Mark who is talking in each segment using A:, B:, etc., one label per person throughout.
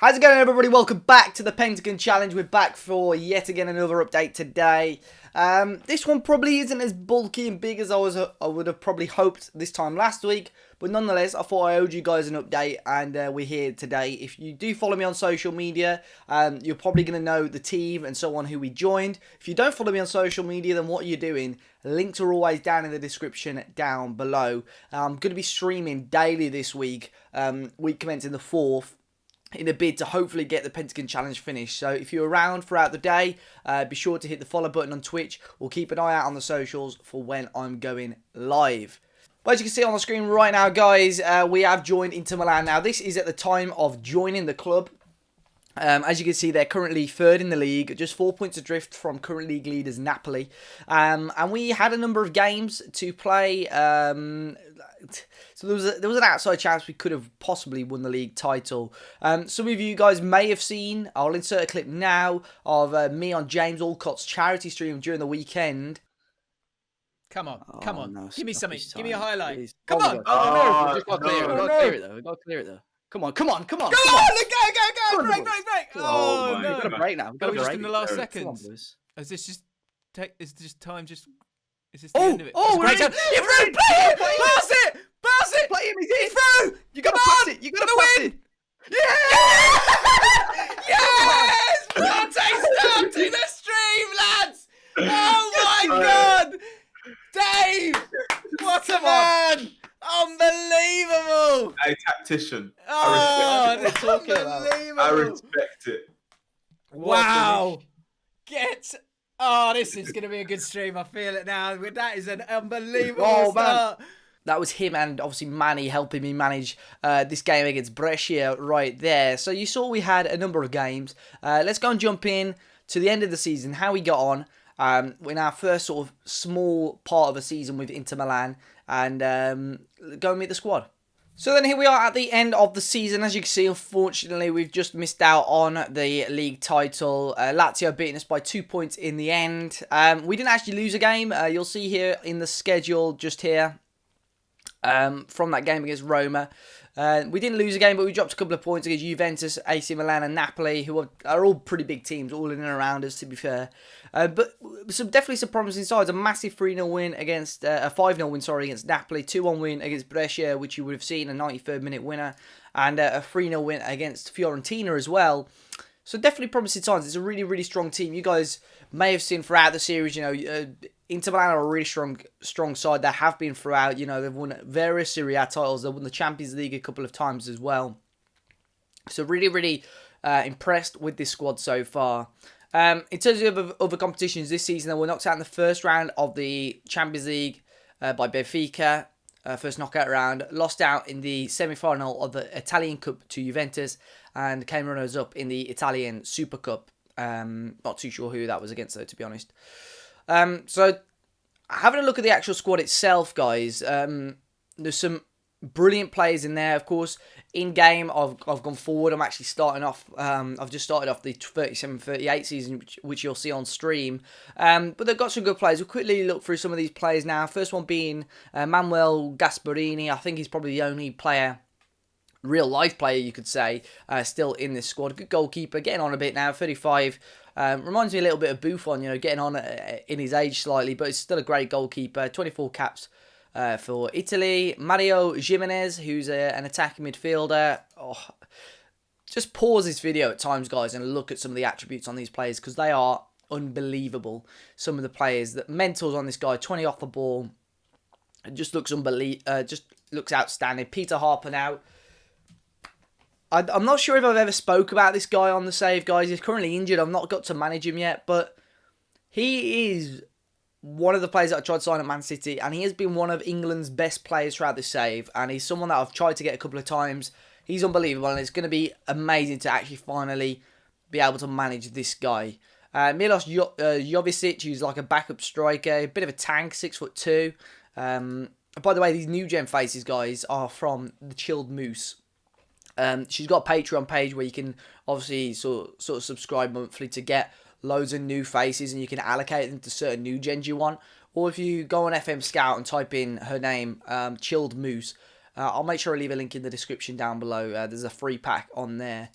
A: How's it going, everybody? Welcome back to the Pentagon Challenge. We're back for yet again another update today. This one probably isn't as bulky and big as I would have probably hoped this time last week, but nonetheless, I thought I owed you guys an update, and we're here today. If you do follow me on social media, you're probably going to know the team and so on who we joined. If you don't follow me on social media, then what are you doing? Links are always down in the description down below. I'm going to be streaming daily this week, week commencing the 4th. In a bid to hopefully get the Pentagon Challenge finished. So if you're around throughout the day, be sure to hit the follow button on Twitch or keep an eye out on the socials for when I'm going live. But as you can see on the screen right now, guys, we have joined Inter Milan. Now, this is at the time of joining the club. As you can see, they're currently third in the league, just 4 points adrift from current league leaders Napoli. And we had a number of games to play. So there was an outside chance we could have possibly won the league title. Some of you guys may have seen, I'll insert a clip now, of me on James Alcott's charity stream during the weekend.
B: Come on, come on.
A: No,
B: give me something. Give me a highlight.
A: Please.
B: Come on.
A: Oh, no. We've just got to clear it. We've got to clear it, though. We've got to clear it, though. Come on.
B: Go! Break!
A: Oh, no. We've got a break now. We've got a break.
B: Just in the last seconds. Is this just time just... Is this the end of it?
A: Oh,
B: great time. You're through! Play it! Pass it! Pass it!
A: Play him,
B: he's through!
A: You got to pass it. You got to pass it.
B: Yes! Bautista to the stream, lads! Oh my God! Dave! What a man! Unbelievable!
C: A tactician.
B: Oh,
A: that's unbelievable.
C: I respect it.
B: Wow! This is going to be a good stream. I feel it now. That is an unbelievable start.
A: Man. That was him and obviously Manny helping me manage this game against Brescia right there. So you saw we had a number of games. Let's go and jump in to the end of the season, how we got on. In our first sort of small part of a season with Inter Milan, and go and meet the squad. So then here we are at the end of the season. As you can see, unfortunately, we've just missed out on the league title. Lazio beating us by 2 points in the end. We didn't actually lose a game. You'll see here in the schedule just here from that game against Roma. We didn't lose a game, but we dropped a couple of points against Juventus, AC Milan and Napoli, who are all pretty big teams, all in and around us, to be fair. But definitely some promising sides. A massive 3-0 win against, a 5-0 win, against Napoli. 2-1 win against Brescia, which you would have seen, a 93rd minute winner. And a 3-0 win against Fiorentina as well. So definitely promising signs. It's a really, really strong team. You guys may have seen throughout the series, Inter Milan are a really strong side. They have been throughout. They've won various Serie A titles. They've won the Champions League a couple of times as well. So really, really impressed with this squad so far. In terms of other competitions this season, they were knocked out in the first round of the Champions League by Benfica. First knockout round. Lost out in the semi-final of the Italian Cup to Juventus. And came runners-up in the Italian Super Cup. Not too sure who that was against, though, to be honest. So, having a look at the actual squad itself, guys, there's some brilliant players in there. Of course, in-game, I've gone forward. I'm actually starting off, I've just started off the 37-38 season, which you'll see on stream. But they've got some good players. We'll quickly look through some of these players now. First one being Manuel Gasparini. I think he's probably the only player, real life player, you could say, still in this squad. Good goalkeeper, getting on a bit now, 35. Reminds me a little bit of Buffon, getting on in his age slightly, but it's still a great goalkeeper. 24 caps for Italy. Mario Jimenez, who's an attacking midfielder. Just pause this video at times, guys, and look at some of the attributes on these players, because they are unbelievable. Some of the players, the mentals on this guy, 20 off the ball. It just looks just looks outstanding. Peter Harper now. I'm not sure if I've ever spoke about this guy on the save, guys. He's currently injured. I've not got to manage him yet, but he is one of the players that I tried to sign at Man City, and he has been one of England's best players throughout the save, and he's someone that I've tried to get a couple of times. He's unbelievable, and it's going to be amazing to actually finally be able to manage this guy. Milos Jovicic, who's like a backup striker, a bit of a tank, 6'2". By the way, these new gen faces, guys, are from the Chilled Moose. She's got a Patreon page where you can obviously sort of subscribe monthly to get loads of new faces, and you can allocate them to certain new gens you want. Or if you go on FM Scout and type in her name, Chilled Moose, I'll make sure I leave a link in the description down below. There's a free pack on there.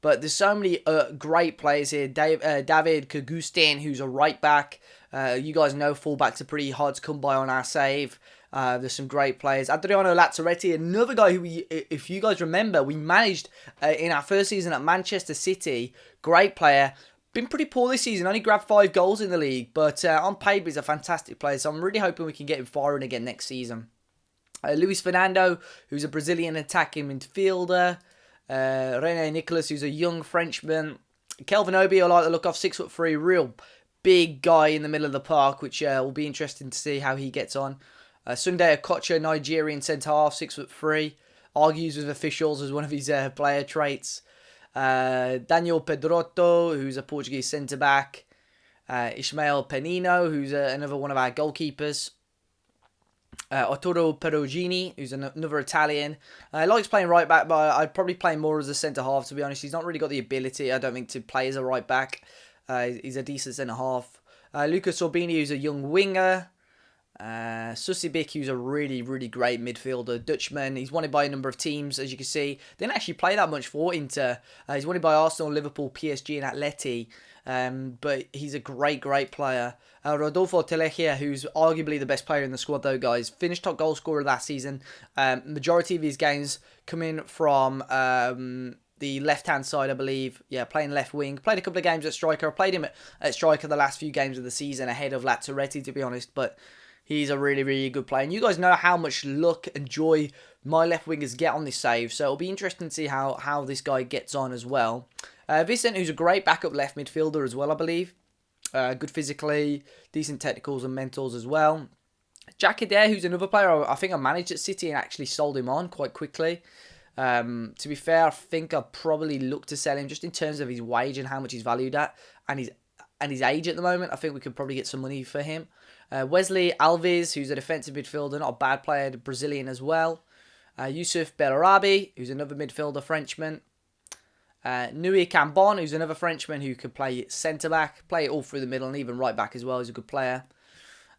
A: But there's so many great players here. David Kagustin, who's a right back. You guys know fullbacks are pretty hard to come by on our save. There's some great players. Adriano Lazzaretti, another guy who, if you guys remember, we managed in our first season at Manchester City. Great player. Been pretty poor this season. Only grabbed 5 goals in the league. But on paper, he's a fantastic player. So I'm really hoping we can get him firing again next season. Luis Fernando, who's a Brazilian attacking midfielder. René Nicolas, who's a young Frenchman. Kelvin Obi, I like the look of, 6'3", real big guy in the middle of the park, which will be interesting to see how he gets on. Sunday Okocha, Nigerian centre-half, 6'3", argues with officials as one of his player traits. Daniel Pedroto, who's a Portuguese centre-back. Ismael Penino, who's another one of our goalkeepers. Arturo Perugini, who's another Italian. Likes playing right back, but I'd probably play more as a centre-half, to be honest. He's not really got the ability, I don't think, to play as a right back. He's a decent centre-half. Lucas Orbini, who's a young winger. Susibic, who's a really, really great midfielder. Dutchman. He's wanted by a number of teams, as you can see. Didn't actually play that much for Inter. He's wanted by Arsenal, Liverpool, PSG and Atleti. But he's a great, great player. Rodolfo Telechia, who's arguably the best player in the squad, though, guys. Finished top goal scorer last season. Majority of his games coming from the left-hand side, I believe. Yeah, playing left wing. Played a couple of games at striker. I played him at striker the last few games of the season ahead of Lazzaretti, to be honest. But he's a really, really good player. And you guys know how much luck and joy my left wingers get on this save. So it'll be interesting to see how this guy gets on as well. Vicent, who's a great backup left midfielder as well, I believe. Good physically, decent technicals and mentals as well. Jack Adair, who's another player I think I managed at City and actually sold him on quite quickly. To be fair, I think I'd probably look to sell him just in terms of his wage and how much he's valued at and his age at the moment. I think we could probably get some money for him. Wesley Alves, who's a defensive midfielder, not a bad player, Brazilian as well. Yusuf Bellarabi, who's another midfielder, Frenchman. Nui Cambon, who's another Frenchman who could play centre-back, play it all through the middle and even right-back as well. He's a good player.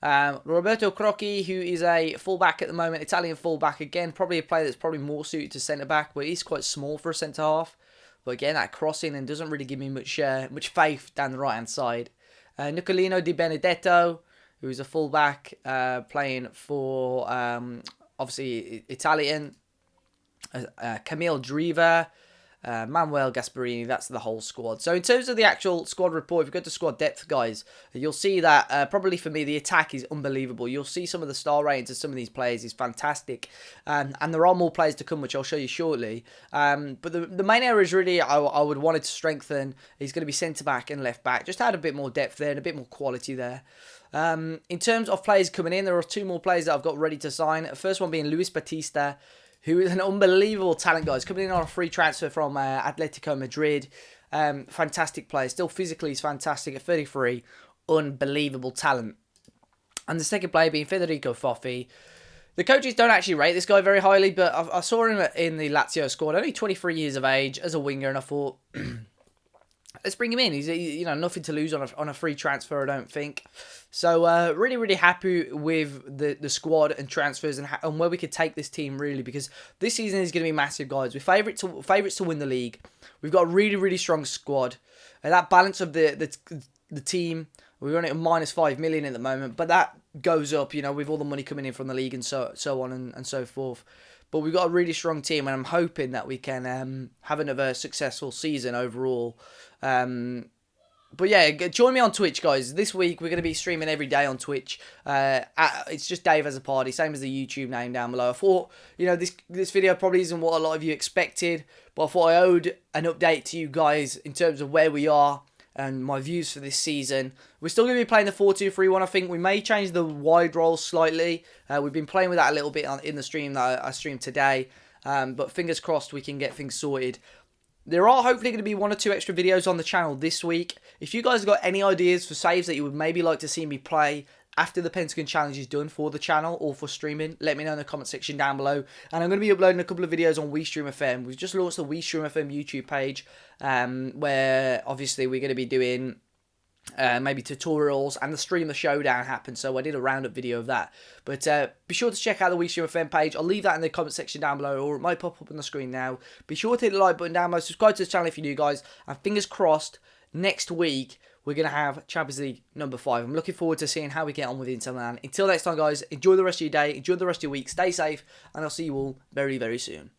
A: Roberto Crocchi, who is a full-back at the moment, Italian full-back again, probably a player that's probably more suited to centre-back, but he's quite small for a centre-half. But again, that crossing and doesn't really give me much faith down the right-hand side. Nicolino Di Benedetto, who's a full-back, playing for, obviously, Italian. Camille Driva. Manuel Gasparini, that's the whole squad. So in terms of the actual squad report, if you go to squad depth, guys, you'll see that probably for me, the attack is unbelievable. You'll see some of the star ratings of some of these players is fantastic. And there are more players to come, which I'll show you shortly. But the main areas really I would want it to strengthen is going to be centre-back and left-back. Just add a bit more depth there and a bit more quality there. In terms of players coming in, there are 2 more players that I've got ready to sign. First one being Luis Bautista, who is an unbelievable talent, guys. Coming in on a free transfer from Atletico Madrid. Fantastic player. Still physically, he's fantastic. At 33, unbelievable talent. And the second player being Federico Foffi. The coaches don't actually rate this guy very highly, but I saw him in the Lazio squad. Only 23 years of age as a winger, and I thought, let's bring him in. He's nothing to lose on a free transfer, I don't think. So really, really happy with the squad and transfers and where we could take this team really, because this season is going to be massive, guys. We're favourites to win the league. We've got a really, really strong squad. And that balance of the team, we're only at -5 million at the moment, but that goes up, with all the money coming in from the league and so on and so forth. But we've got a really strong team, and I'm hoping that we can have another successful season overall. But yeah, join me on Twitch, guys. This week, we're going to be streaming every day on Twitch. It's just Dave Has a Party, same as the YouTube name down below. I thought, this video probably isn't what a lot of you expected, but I thought I owed an update to you guys in terms of where we are and my views for this season. We're still going to be playing the 4-2-3-1. I think we may change the wide role slightly. We've been playing with that a little bit in the stream that I streamed today. But fingers crossed we can get things sorted. There are hopefully going to be 1 or 2 extra videos on the channel this week. If you guys have got any ideas for saves that you would maybe like to see me play after the Pentagon challenge is done for the channel or for streaming, let me know in the comment section down below. And I'm going to be uploading a couple of videos on WeStream FM. We've just launched the WeStream FM YouTube page, where obviously we're going to be doing maybe tutorials, and the stream the showdown happened, so I did a roundup video of that. But be sure to check out the Week Stream FM page. I'll leave that in the comment section down below, or it might pop up on the screen now. Be sure to hit the like button down below, subscribe to the channel if you're new, guys, and fingers crossed, next week we're going to have Champions League number 5. I'm looking forward to seeing how we get on with Inter Milan. Until next time, guys, enjoy the rest of your day, enjoy the rest of your week, stay safe, and I'll see you all very, very soon.